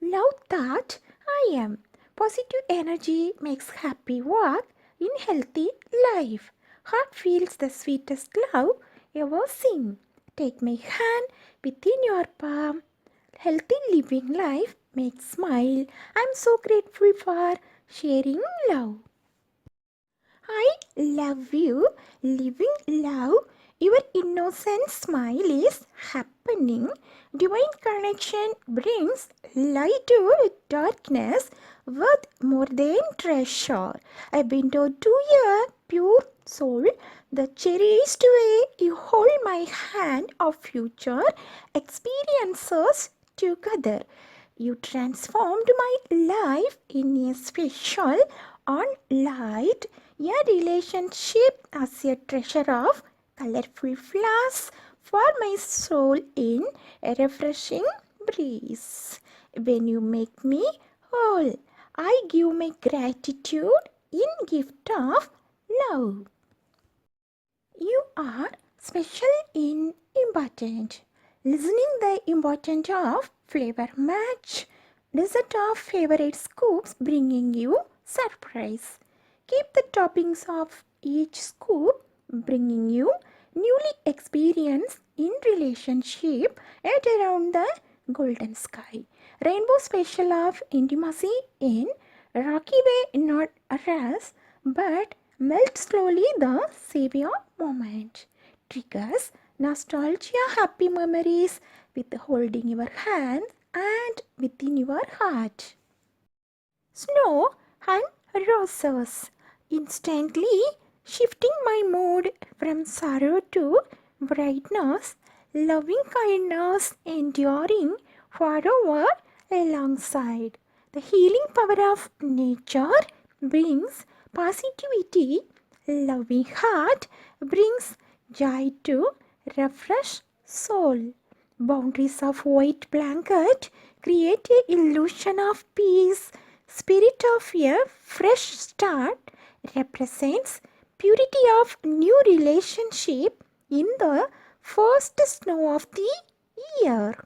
Love that I am. Positive energy makes happy work in healthy life. Heart feels the sweetest love ever seen. Take my hand within your palm. Healthy living life makes smile. I'm so grateful for sharing love. I love you, living love. Your innocent smile is happening. Divine connection brings light to darkness worth more than treasure. I've been to your pure soul, the cherished way you hold my hand of future experiences together. You transformed my life in a special on light, a relationship as a treasure of colorful flowers for my soul in a refreshing breeze. When you make me whole, I give my gratitude in gift of love. You are special in important. Listening the important of flavor match. Dessert of favorite scoops bringing you surprise. Keep the toppings of each scoop bringing you newly experience in relationship at around the golden sky. Rainbow special of intimacy in rocky way not a rush but melt slowly the savior moment. Triggers nostalgia happy memories with holding your hand and within your heart. Snow and roses instantly shifting my mood from sorrow to brightness, loving kindness enduring forever alongside. The healing power of nature brings positivity, loving heart brings joy to refresh soul. Boundaries of white blanket create a illusion of peace. Spirit of a fresh start represents purity of new relationship in the first snow of the year.